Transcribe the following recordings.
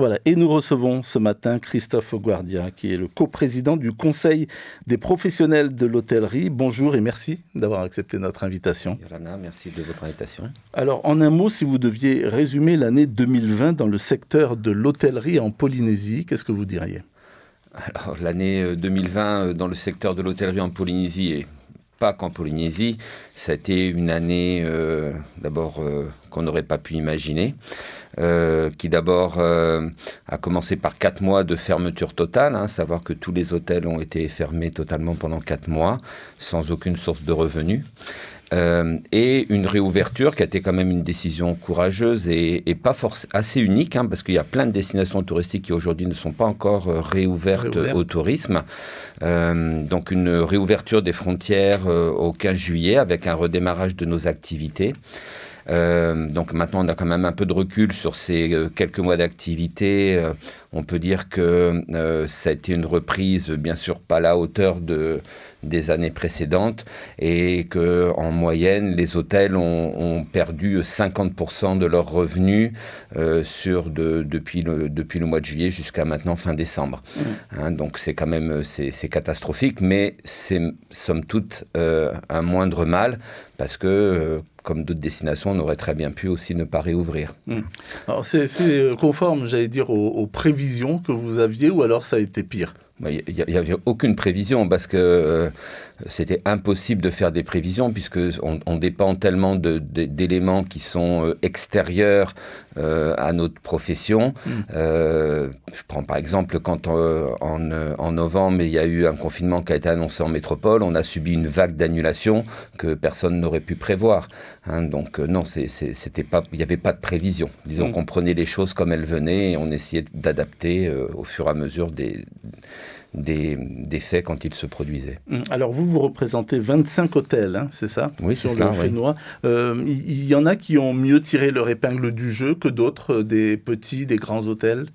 Voilà, et nous recevons ce matin Christophe Guardia, qui est le coprésident du Conseil des professionnels de l'hôtellerie. Bonjour et merci d'avoir accepté notre invitation. Yorana, merci de votre invitation. Alors, en un mot, si vous deviez résumer l'année 2020 dans le secteur de l'hôtellerie en Polynésie, qu'est-ce que vous diriez ? Alors, l'année 2020 dans le secteur de l'hôtellerie en Polynésie, et pas qu'en Polynésie, ça a été une année d'abord qu'on n'aurait pas pu imaginer. Qui d'abord a commencé par 4 mois de fermeture totale, savoir que tous les hôtels ont été fermés totalement pendant 4 mois, sans aucune source de revenus. Et une réouverture qui a été quand même une décision courageuse et pas assez unique, parce qu'il y a plein de destinations touristiques qui aujourd'hui ne sont pas encore réouvertes au tourisme. Donc une réouverture des frontières au 15 juillet avec un redémarrage de nos activités. Donc maintenant, on a quand même un peu de recul sur ces quelques mois d'activité. On peut dire que ça a été une reprise, bien sûr, pas à la hauteur des années précédentes et qu'en moyenne, les hôtels ont perdu 50% de leurs revenus depuis le mois de juillet jusqu'à maintenant, fin décembre. Donc c'est quand même c'est catastrophique, mais c'est somme toute un moindre mal parce que comme d'autres destinations, on aurait très bien pu aussi ne pas réouvrir. Alors c'est conforme, j'allais dire, aux prévisions que vous aviez, ou alors ça a été pire ? Il n'y avait aucune prévision parce que c'était impossible de faire des prévisions puisqu'on dépend tellement d'éléments qui sont extérieurs à notre profession. Je prends par exemple quand en novembre, il y a eu un confinement qui a été annoncé en métropole, on a subi une vague d'annulations que personne n'aurait pu prévoir. Donc non, c'était pas, il n'y avait pas de prévision. Disons qu'on prenait les choses comme elles venaient et on essayait d'adapter au fur et à mesure des faits quand ils se produisaient. Alors vous représentez 25 hôtels, c'est ça ? Oui, c'est cela, oui. Il y en a qui ont mieux tiré leur épingle du jeu que d'autres, des petits, des grands hôtels ?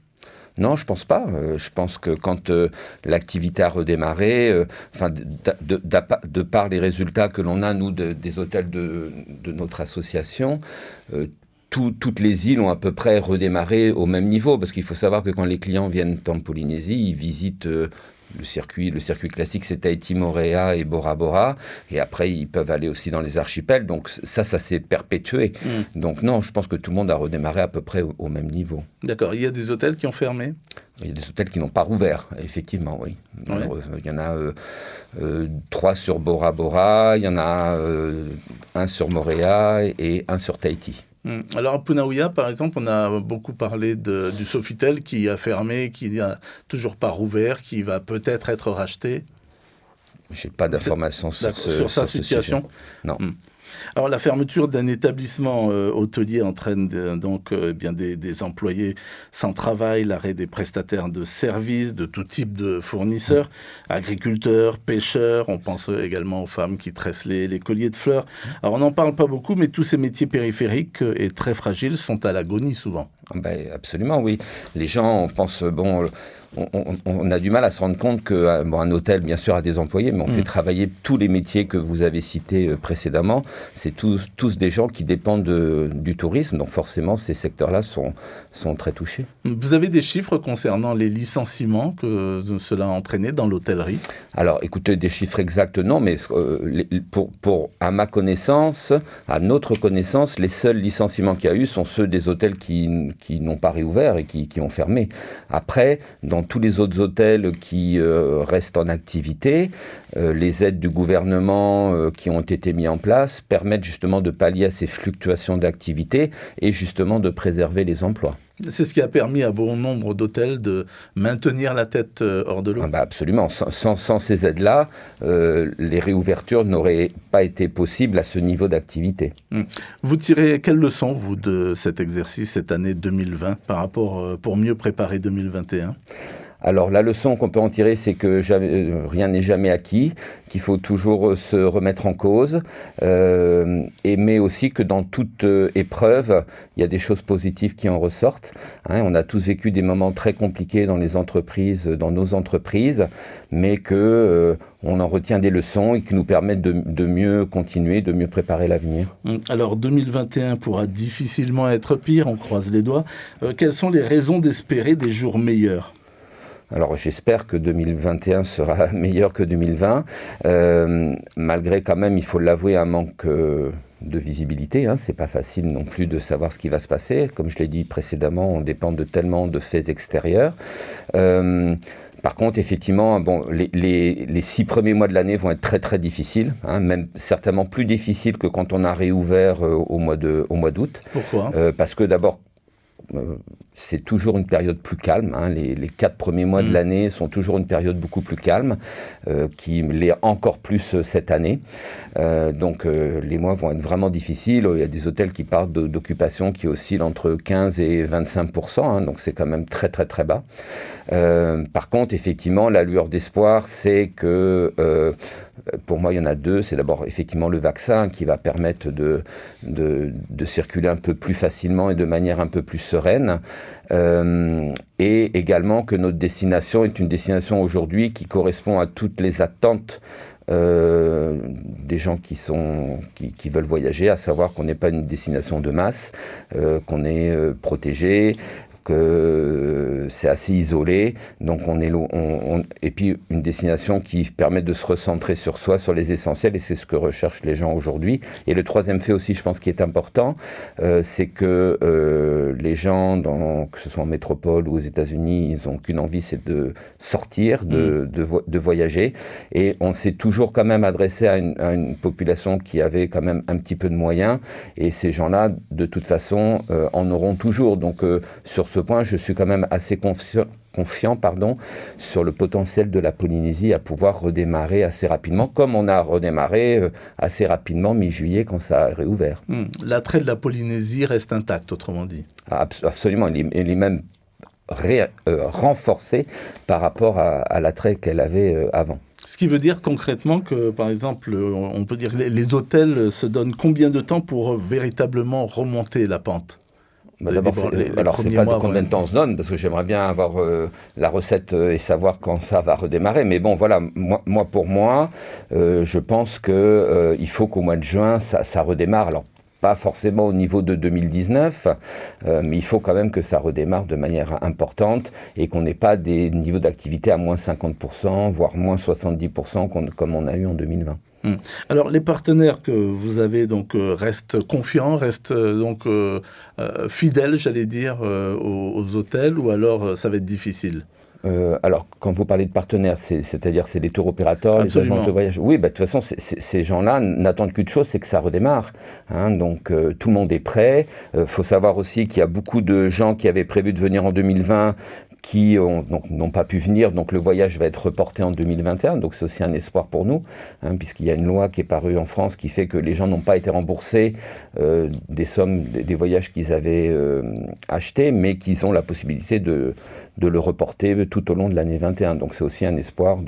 Non, je pense pas. Je pense que quand l'activité a redémarré, de par les résultats que l'on a, nous, des hôtels de notre association, toutes les îles ont à peu près redémarré au même niveau, parce qu'il faut savoir que quand les clients viennent en Polynésie, ils visitent le circuit classique, c'est Tahiti, Moorea et Bora Bora, et après ils peuvent aller aussi dans les archipels, donc ça s'est perpétué. Donc non, je pense que tout le monde a redémarré à peu près au même niveau. D'accord, il y a des hôtels qui ont fermé ? Il y a des hôtels qui n'ont pas rouvert, effectivement, oui. Ouais. Il y en a 3 sur Bora Bora, il y en a 1 sur Moorea et 1 sur Tahiti. Alors à Punaouia, par exemple, on a beaucoup parlé du Sofitel qui a fermé, qui n'a toujours pas rouvert, qui va peut-être être racheté. Je n'ai pas d'informations sur sa situation. Non. Alors la fermeture d'un établissement hôtelier entraîne des employés sans travail, l'arrêt des prestataires de services, de tout type de fournisseurs, agriculteurs, pêcheurs, on pense également aux femmes qui tressent les colliers de fleurs. Alors on n'en parle pas beaucoup, mais tous ces métiers périphériques et très fragiles sont à l'agonie souvent. Absolument, oui. Les gens, on pense, on a du mal à se rendre compte qu'un hôtel, bien sûr, a des employés, mais on fait travailler tous les métiers que vous avez cités précédemment. C'est tous des gens qui dépendent du tourisme, donc forcément, ces secteurs-là sont très touchés. Vous avez des chiffres concernant les licenciements que cela a entraîné dans l'hôtellerie ? Alors, écoutez, des chiffres exacts, non, mais à ma connaissance, à notre connaissance, les seuls licenciements qu'il y a eu sont ceux des hôtels qui n'ont pas réouvert et qui ont fermé. Après, dans tous les autres hôtels qui restent en activité, les aides du gouvernement qui ont été mises en place permettent justement de pallier à ces fluctuations d'activité et justement de préserver les emplois. C'est ce qui a permis à bon nombre d'hôtels de maintenir la tête hors de l'eau. Absolument. Sans ces aides-là, les réouvertures n'auraient pas été possibles à ce niveau d'activité. Vous tirez quelle leçon, vous, de cet exercice, cette année 2020, par rapport pour mieux préparer 2021 ? Alors la leçon qu'on peut en tirer, c'est que rien n'est jamais acquis, qu'il faut toujours se remettre en cause, mais aussi que dans toute épreuve, il y a des choses positives qui en ressortent. On a tous vécu des moments très compliqués dans les entreprises, dans nos entreprises, mais que on en retient des leçons et qui nous permettent de mieux continuer, de mieux préparer l'avenir. Alors 2021 pourra difficilement être pire, on croise les doigts. Quelles sont les raisons d'espérer des jours meilleurs ? Alors j'espère que 2021 sera meilleur que 2020, malgré quand même, il faut l'avouer, un manque de visibilité. C'est pas facile non plus de savoir ce qui va se passer. Comme je l'ai dit précédemment, on dépend de tellement de faits extérieurs. Par contre, effectivement, les 6 premiers mois de l'année vont être très très difficiles, même certainement plus difficiles que quand on a réouvert au mois d'août. Pourquoi ? Parce que d'abord, c'est toujours une période plus calme. Les 4 premiers mois de l'année sont toujours une période beaucoup plus calme, qui l'est encore plus cette année. Donc les mois vont être vraiment difficiles. Il y a des hôtels qui parlent d'occupation qui oscillent entre 15 et 25%, donc c'est quand même très très très bas. Par contre, effectivement, la lueur d'espoir, c'est que pour moi, il y en a 2. C'est d'abord effectivement le vaccin qui va permettre de circuler un peu plus facilement et de manière un peu plus sereine. Et également que notre destination est une destination aujourd'hui qui correspond à toutes les attentes des gens qui veulent voyager, à savoir qu'on n'est pas une destination de masse, qu'on est protégé, que c'est assez isolé, donc et puis une destination qui permet de se recentrer sur soi, sur les essentiels, et c'est ce que recherchent les gens aujourd'hui. Et le troisième fait aussi, je pense, qui est important, c'est que les gens, que ce soit en métropole ou aux États-Unis, ils n'ont qu'une envie, c'est de sortir, de voyager, et on s'est toujours quand même adressé à une population qui avait quand même un petit peu de moyens, et ces gens-là, de toute façon, en auront toujours. Donc sur ce point, je suis quand même assez confiant sur le potentiel de la Polynésie à pouvoir redémarrer assez rapidement, comme on a redémarré assez rapidement mi-juillet quand ça a réouvert. L'attrait de la Polynésie reste intact, autrement dit. Absolument, il est même renforcé par rapport à l'attrait qu'elle avait avant. Ce qui veut dire concrètement que, par exemple, on peut dire que les hôtels se donnent combien de temps pour véritablement remonter la pente ? D'abord, c'est pas de combien de temps on se donne, parce que j'aimerais bien avoir la recette et savoir quand ça va redémarrer. Mais bon, voilà, pour moi, je pense qu'il faut qu'au mois de juin, ça redémarre. Alors, pas forcément au niveau de 2019, mais il faut quand même que ça redémarre de manière importante et qu'on n'ait pas des niveaux d'activité à moins 50%, voire moins 70% comme on a eu en 2020. Alors, les partenaires que vous avez donc restent confiants, restent donc fidèles, j'allais dire, aux hôtels, ou alors ça va être difficile ? Alors, quand vous parlez de partenaires, c'est-à-dire c'est les tour opérateurs, Absolument. Les agences de voyage. Oui, de toute façon, ces gens-là n'attendent qu'une chose, c'est que ça redémarre. Donc, tout le monde est prêt. Faut savoir aussi qu'il y a beaucoup de gens qui avaient prévu de venir en 2020 qui n'ont pas pu venir, donc le voyage va être reporté en 2021, donc c'est aussi un espoir pour nous, puisqu'il y a une loi qui est parue en France qui fait que les gens n'ont pas été remboursés des sommes, des voyages qu'ils avaient achetés, mais qu'ils ont la possibilité de le reporter tout au long de l'année 21, donc c'est aussi un espoir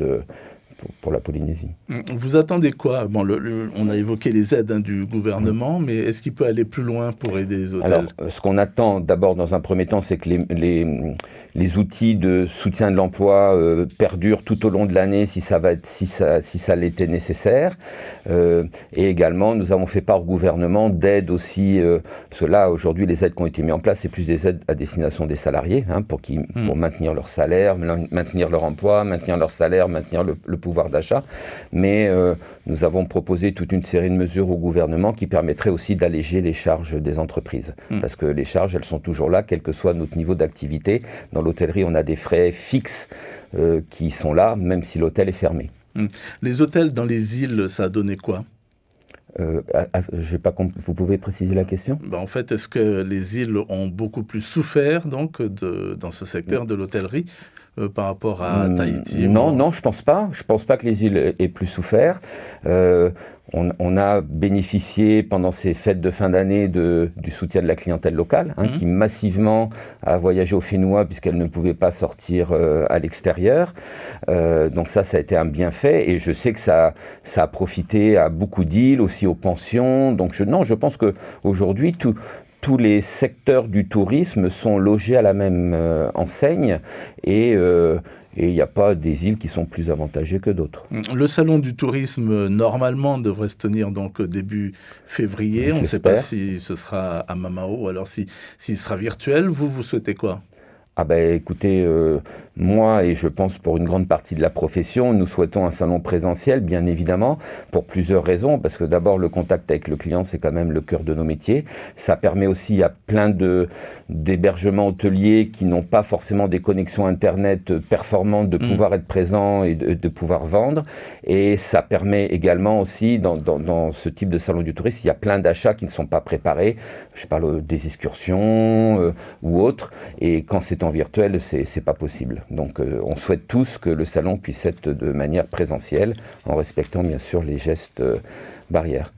pour la Polynésie. Vous attendez quoi ? On a évoqué les aides du gouvernement, mais est-ce qu'il peut aller plus loin pour aider les hôtels ? Alors, ce qu'on attend d'abord dans un premier temps, c'est que les outils de soutien de l'emploi perdurent tout au long de l'année si ça l'était nécessaire. Et également, nous avons fait part au gouvernement d'aides aussi, parce que là, aujourd'hui, les aides qui ont été mises en place, c'est plus des aides à destination des salariés, pour maintenir leur salaire, maintenir leur emploi, maintenir leur salaire, maintenir le pouvoir d'achat, mais nous avons proposé toute une série de mesures au gouvernement qui permettraient aussi d'alléger les charges des entreprises, parce que les charges, elles sont toujours là, quel que soit notre niveau d'activité. Dans l'hôtellerie, on a des frais fixes qui sont là, même si l'hôtel est fermé. Les hôtels dans les îles, ça a donné quoi ? Vous pouvez préciser la question ? En fait, est-ce que les îles ont beaucoup plus souffert donc, dans ce secteur de l'hôtellerie ? par rapport à Tahiti? Non, je pense pas. Je pense pas que les îles aient plus souffert. On a bénéficié pendant ces fêtes de fin d'année du soutien de la clientèle locale, qui massivement a voyagé au Fénois puisqu'elle ne pouvait pas sortir à l'extérieur. Donc ça a été un bienfait, et je sais que ça a profité à beaucoup d'îles, aussi aux pensions. Donc je pense qu'aujourd'hui, tous les secteurs du tourisme sont logés à la même enseigne, et il n'y a pas des îles qui sont plus avantagées que d'autres. Le salon du tourisme, normalement, devrait se tenir donc début février. On ne sait pas si ce sera à Mamao ou alors s'il sera virtuel. Vous souhaitez quoi? Écoutez, moi et je pense pour une grande partie de la profession, nous souhaitons un salon présentiel, bien évidemment, pour plusieurs raisons. Parce que d'abord, le contact avec le client, c'est quand même le cœur de nos métiers. Ça permet aussi à plein d'hébergements hôteliers qui n'ont pas forcément des connexions Internet performantes de pouvoir être présents et de pouvoir vendre. Et ça permet également aussi, dans ce type de salon du tourisme, il y a plein d'achats qui ne sont pas préparés. Je parle des excursions ou autres. Et quand c'est en virtuel, c'est pas possible. Donc on souhaite tous que le salon puisse être de manière présentielle, en respectant bien sûr les gestes barrières.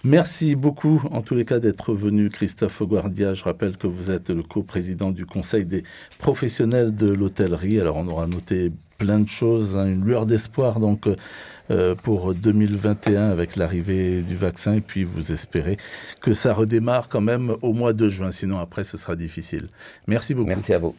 Merci beaucoup, en tous les cas, d'être venu, Christophe Guardia. Je rappelle que vous êtes le coprésident du Conseil des professionnels de l'hôtellerie. Alors, on aura noté plein de choses, une lueur d'espoir donc pour 2021 avec l'arrivée du vaccin. Et puis, vous espérez que ça redémarre quand même au mois de juin. Sinon, après, ce sera difficile. Merci beaucoup. Merci à vous.